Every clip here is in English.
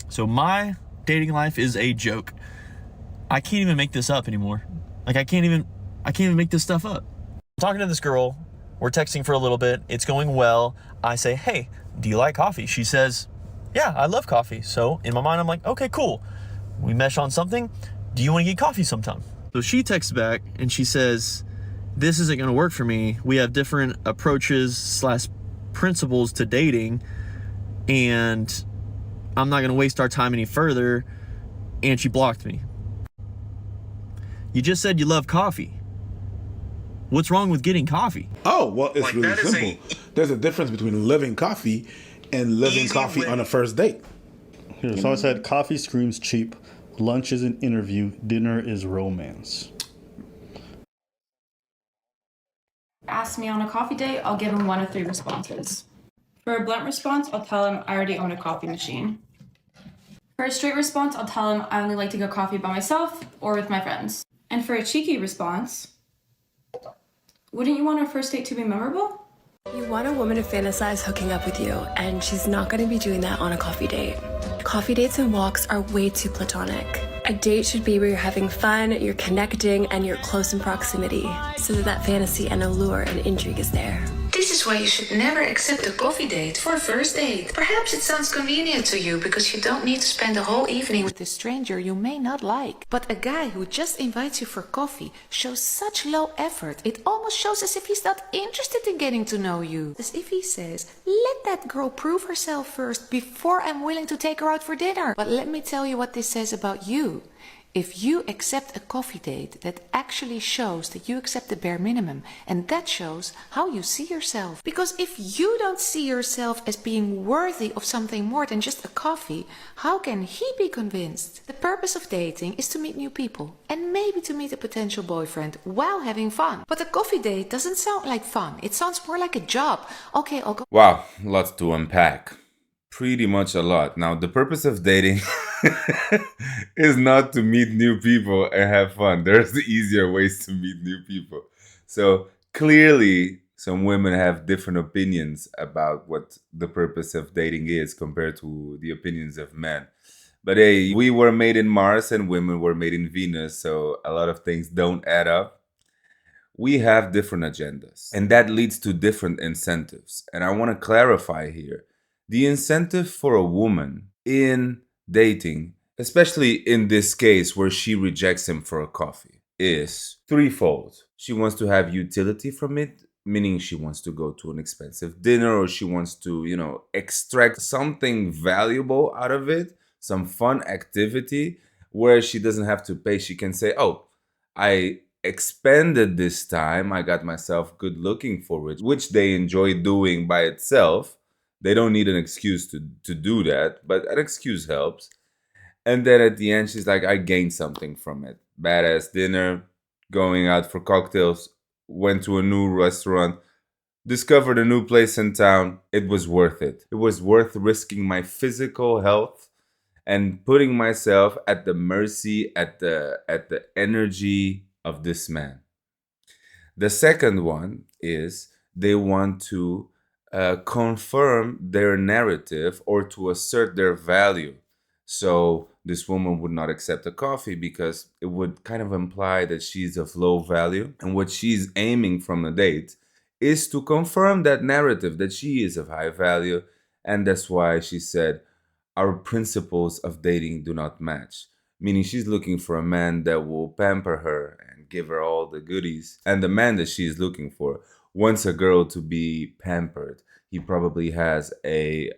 So my dating life is a joke. I can't even make this up anymore. Like I can't even make this stuff up. I'm talking to this girl, we're texting for a little bit, it's going well. I say, hey, do you like coffee? She says, yeah, I love coffee. So in my mind, I'm like, okay, cool. We mesh on something. Do you want to get coffee sometime? So she texts back and she says, this isn't going to work for me. We have different approaches / principles to dating, and I'm not going to waste our time any further. And she blocked me. You just said you love coffee. What's wrong with getting coffee? Oh, well, it's Like, really that is simple. There's a difference between living coffee and living Easy coffee way. on a first date. Here, someone said coffee screams cheap. Lunch is an interview. Dinner is romance. Ask me on a coffee date, I'll give him 1 of 3 responses. For a blunt response, I'll tell him I already own a coffee machine. For a straight response, I'll tell him I only like to get coffee by myself or with my friends. And for a cheeky response, wouldn't you want our first date to be memorable? You want a woman to fantasize hooking up with you, and she's not going to be doing that on a coffee date. Coffee dates and walks are way too platonic. A date should be where you're having fun, you're connecting, and you're close in proximity, so that fantasy and allure and intrigue is there. This is why you should never accept a coffee date for a first date. Perhaps it sounds convenient to you because you don't need to spend the whole evening with a stranger you may not like. But a guy who just invites you for coffee shows such low effort, it almost shows as if he's not interested in getting to know you. As if he says, let that girl prove herself first before I'm willing to take her out for dinner. But let me tell you what this says about you. If you accept a coffee date, that actually shows that you accept the bare minimum, and that shows how you see yourself. Because if you don't see yourself as being worthy of something more than just a coffee, how can he be convinced? The purpose of dating is to meet new people, and maybe to meet a potential boyfriend while having fun. But a coffee date doesn't sound like fun, it sounds more like a job. Okay, I'll go. Wow, lots to unpack. Pretty much a lot. Now, the purpose of dating is not to meet new people and have fun. There's easier ways to meet new people. So clearly, some women have different opinions about what the purpose of dating is compared to the opinions of men. But hey, we were made in Mars and women were made in Venus, so a lot of things don't add up. We have different agendas, and that leads to different incentives. And I want to clarify here. The incentive for a woman in dating, especially in this case where she rejects him for a coffee, is threefold. She wants to have utility from it, meaning she wants to go to an expensive dinner, or she wants to, extract something valuable out of it, some fun activity where she doesn't have to pay. She can say, oh, I expended this time, I got myself good looking for it, which they enjoy doing by itself. They don't need an excuse to do that, but an excuse helps. And then at the end, she's like, I gained something from it. Badass dinner, going out for cocktails, went to a new restaurant, discovered a new place in town. It was worth it. It was worth risking my physical health and putting myself at the mercy, at the energy of this man. The second one is they want to confirm their narrative or to assert their value. So this woman would not accept a coffee because it would kind of imply that she's of low value. And what she's aiming from the date is to confirm that narrative that she is of high value. And that's why she said, our principles of dating do not match. Meaning she's looking for a man that will pamper her and give her all the goodies. And the man that she's looking for wants a girl to be pampered. He probably has a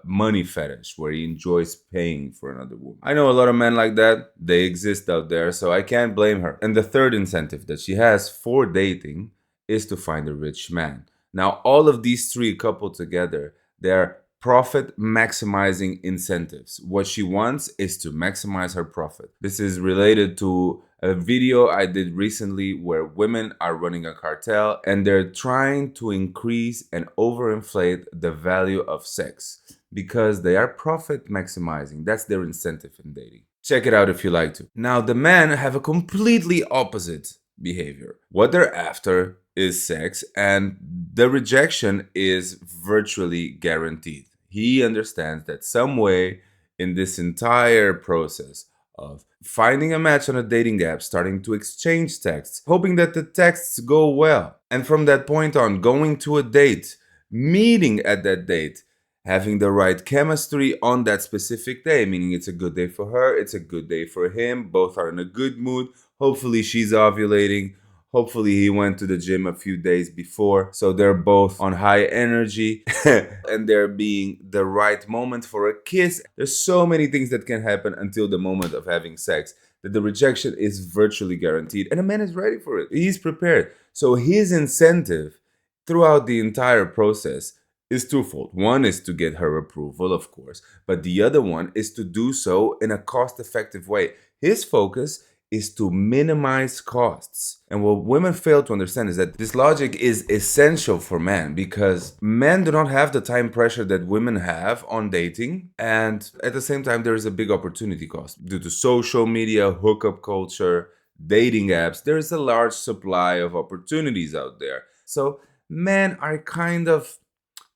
money fetish where he enjoys paying for another woman. I know a lot of men like that. They exist out there, so I can't blame her. And the third incentive that she has for dating is to find a rich man. Now, all of these three coupled together, they're profit maximizing incentives. What she wants is to maximize her profit. This is related to a video I did recently where women are running a cartel and they're trying to increase and overinflate the value of sex because they are profit maximizing. That's their incentive in dating. Check it out if you like to. Now, the men have a completely opposite behavior. What they're after is sex, and the rejection is virtually guaranteed. He understands that some way in this entire process of finding a match on a dating app, starting to exchange texts, hoping that the texts go well. And from that point on, going to a date, meeting at that date, having the right chemistry on that specific day, meaning it's a good day for her, it's a good day for him, both are in a good mood. Hopefully she's ovulating. Hopefully he went to the gym a few days before, so they're both on high energy and they're being the right moment for a kiss. There's so many things that can happen until the moment of having sex that the rejection is virtually guaranteed, and a man is ready for it. He's prepared. So his incentive throughout the entire process is twofold. One is to get her approval, of course, but the other one is to do so in a cost-effective way. His focus is to minimize costs. And what women fail to understand is that this logic is essential for men, because men do not have the time pressure that women have on dating. And at the same time, there is a big opportunity cost due to social media, hookup culture, dating apps. There is a large supply of opportunities out there. So men are kind of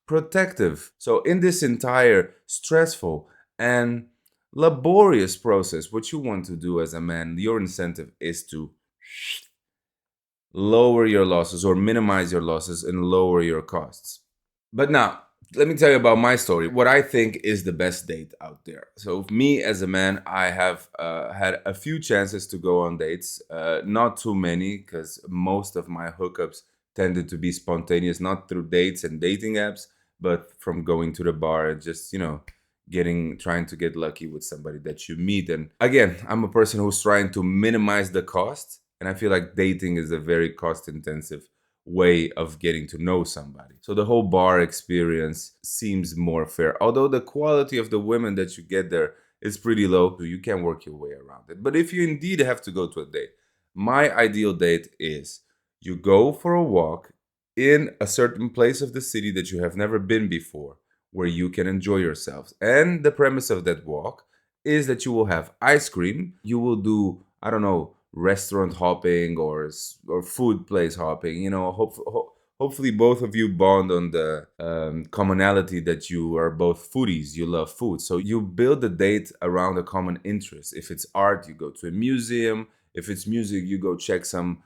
protective. So in this entire stressful and laborious process, what you want to do as a man, your incentive is to lower your losses or minimize your losses and lower your costs. But now, let me tell you about my story, what I think is the best date out there. So me as a man, I have had a few chances to go on dates, not too many, because most of my hookups tended to be spontaneous, not through dates and dating apps, but from going to the bar and just, trying to get lucky with somebody that you meet. And again, I'm a person who's trying to minimize the cost, and I feel like dating is a very cost intensive way of getting to know somebody. So the whole bar experience seems more fair, although the quality of the women that you get there is pretty low, so you can work your way around it. But if you indeed have to go to a date, my ideal date is you go for a walk in a certain place of the city that you have never been before, where you can enjoy yourselves. And the premise of that walk is that you will have ice cream. You will do, I don't know, restaurant hopping or food place hopping. Hopefully both of you bond on the commonality that you are both foodies. You love food. So you build a date around a common interest. If it's art, you go to a museum. If it's music, you go check some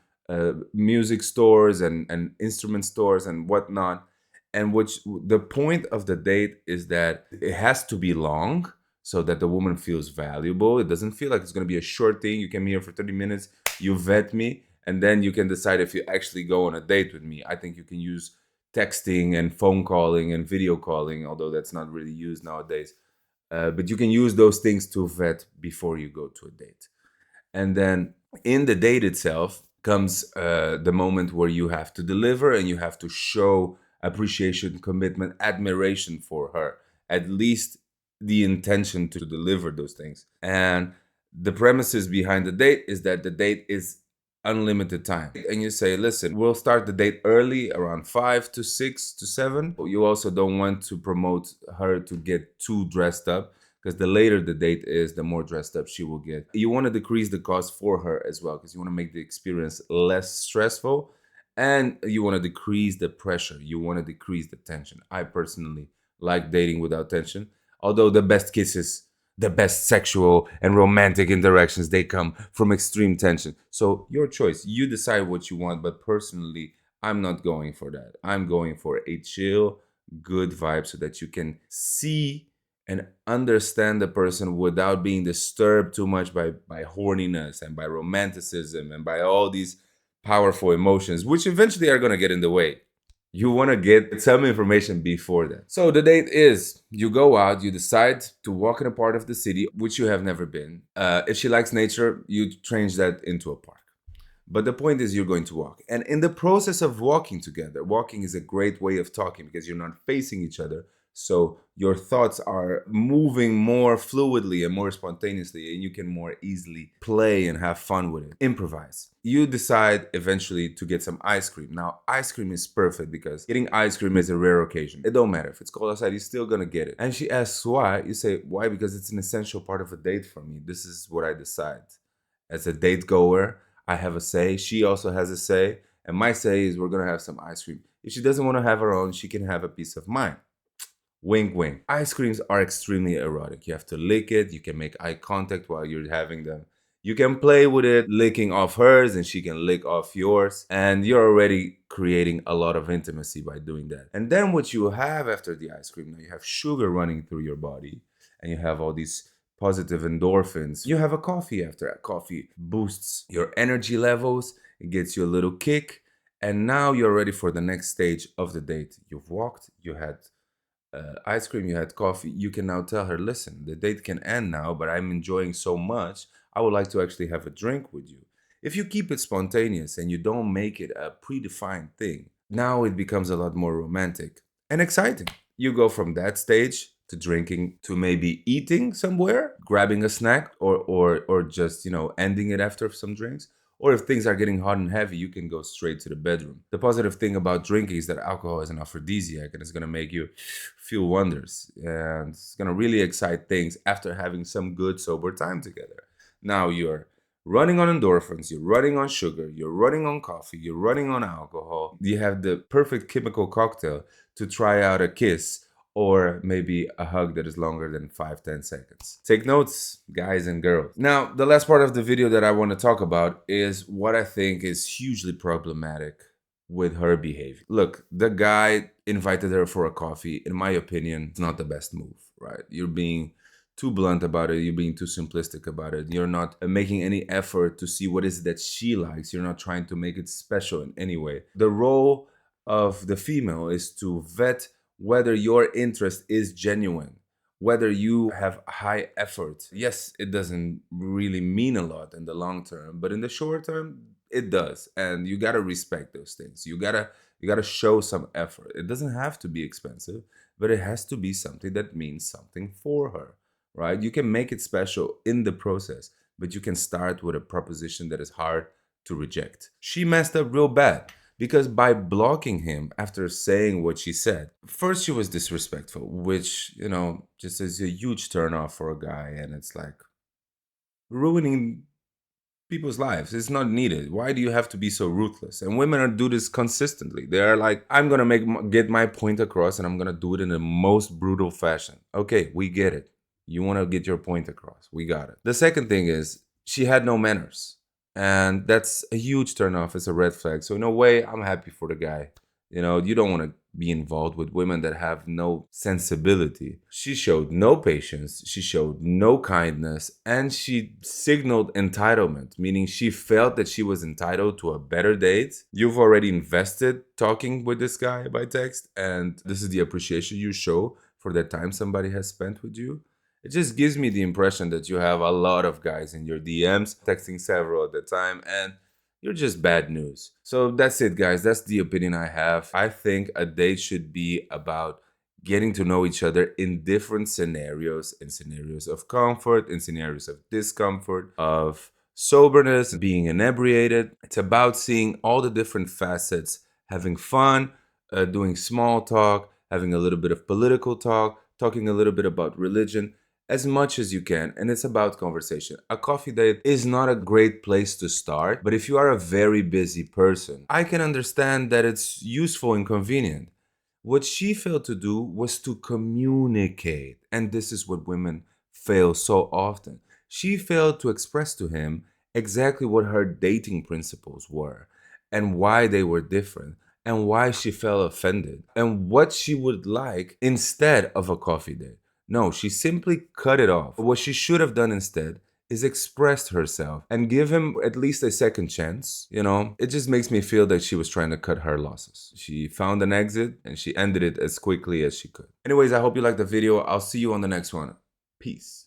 music stores and instrument stores and whatnot. And the point of the date is that it has to be long so that the woman feels valuable. It doesn't feel like it's going to be a short thing. You can be here for 30 minutes, you vet me, and then you can decide if you actually go on a date with me. I think you can use texting and phone calling and video calling, although that's not really used nowadays. But you can use those things to vet before you go to a date. And then in the date itself comes the moment where you have to deliver and you have to show appreciation, commitment, admiration for her, at least the intention to deliver those things. And the premises behind the date is that the date is unlimited time. And you say, listen, we'll start the date early, around 5 to 6 to 7. You also don't want to promote her to get too dressed up, because the later the date is, the more dressed up she will get. You want to decrease the cost for her as well, because you want to make the experience less stressful, and you want to decrease the pressure. You want to decrease the tension. I personally like dating without tension, although the best kisses, the best sexual and romantic interactions, they come from extreme tension. So your choice, you decide what you want, but personally, I'm not going for that. I'm going for a chill, good vibe so that you can see and understand the person without being disturbed too much by horniness and by romanticism and by all these powerful emotions, which eventually are going to get in the way. You want to get some information before that. So the date is, you go out, you decide to walk in a part of the city which you have never been. If she likes nature, you change that into a park. But the point is, you're going to walk. And in the process of walking together, walking is a great way of talking because you're not facing each other. So your thoughts are moving more fluidly and more spontaneously, and you can more easily play and have fun with it. Improvise. You decide eventually to get some ice cream. Now, ice cream is perfect because getting ice cream is a rare occasion. It don't matter. If it's cold outside, you're still gonna get it. And she asks why. You say, why? Because it's an essential part of a date for me. This is what I decide. As a date goer, I have a say. She also has a say. And my say is we're gonna have some ice cream. If she doesn't want to have her own, she can have a piece of mine. Wink, wink. Ice creams are extremely erotic. You have to lick it. You can make eye contact while you're having them. You can play with it, licking off hers, and she can lick off yours. And you're already creating a lot of intimacy by doing that. And then what you have after the ice cream, now you have sugar running through your body, and you have all these positive endorphins. You have a coffee after that. Coffee boosts your energy levels, it gets you a little kick, and now you're ready for the next stage of the date. You've walked, you had ice cream, you had coffee. You can now tell her, listen, the date can end now, but I'm enjoying so much, I would like to actually have a drink with you. If you keep it spontaneous and you don't make it a predefined thing, now it becomes a lot more romantic and exciting. You go from that stage to drinking to maybe eating somewhere, grabbing a snack, or just, ending it after some drinks. Or if things are getting hot and heavy, you can go straight to the bedroom. The positive thing about drinking is that alcohol is an aphrodisiac and it's gonna make you feel wonders. And it's gonna really excite things after having some good sober time together. Now you're running on endorphins, you're running on sugar, you're running on coffee, you're running on alcohol. You have the perfect chemical cocktail to try out a kiss or maybe a hug that is longer than 5-10 seconds. Take notes, guys and girls. Now, the last part of the video that I want to talk about is what I think is hugely problematic with her behavior. Look, the guy invited her for a coffee. In my opinion, it's not the best move, right? You're being too blunt about it. You're being too simplistic about it. You're not making any effort to see what is it that she likes. You're not trying to make it special in any way. The role of the female is to vet whether your interest is genuine, whether you have high effort. Yes, it doesn't really mean a lot in the long term, but in the short term, it does. And you gotta respect those things. You gotta show some effort. It doesn't have to be expensive, but it has to be something that means something for her, right? You can make it special in the process, but you can start with a proposition that is hard to reject. She messed up real bad. Because by blocking him after saying what she said, first she was disrespectful, which, just is a huge turnoff for a guy. And it's like ruining people's lives. It's not needed. Why do you have to be so ruthless? And women do this consistently. They're like, I'm going to get my point across and I'm going to do it in the most brutal fashion. Okay, we get it. You want to get your point across. We got it. The second thing is she had no manners. And that's a huge turnoff. It's a red flag. So in a way, I'm happy for the guy. You don't want to be involved with women that have no sensibility. She showed no patience. She showed no kindness. And she signaled entitlement, meaning she felt that she was entitled to a better date. You've already invested talking with this guy by text. And this is the appreciation you show for the time somebody has spent with you. It just gives me the impression that you have a lot of guys in your DMs, texting several at the time, and you're just bad news. So that's it, guys. That's the opinion I have. I think a date should be about getting to know each other in different scenarios, in scenarios of comfort, in scenarios of discomfort, of soberness, being inebriated. It's about seeing all the different facets, having fun, doing small talk, having a little bit of political talk, talking a little bit about religion, as much as you can, and it's about conversation. A coffee date is not a great place to start, but if you are a very busy person, I can understand that it's useful and convenient. What she failed to do was to communicate, and this is what women fail so often. She failed to express to him exactly what her dating principles were, and why they were different, and why she felt offended, and what she would like instead of a coffee date. No, she simply cut it off. What she should have done instead is expressed herself and give him at least a second chance. It just makes me feel that she was trying to cut her losses. She found an exit and she ended it as quickly as she could. Anyways, I hope you liked the video. I'll see you on the next one. Peace.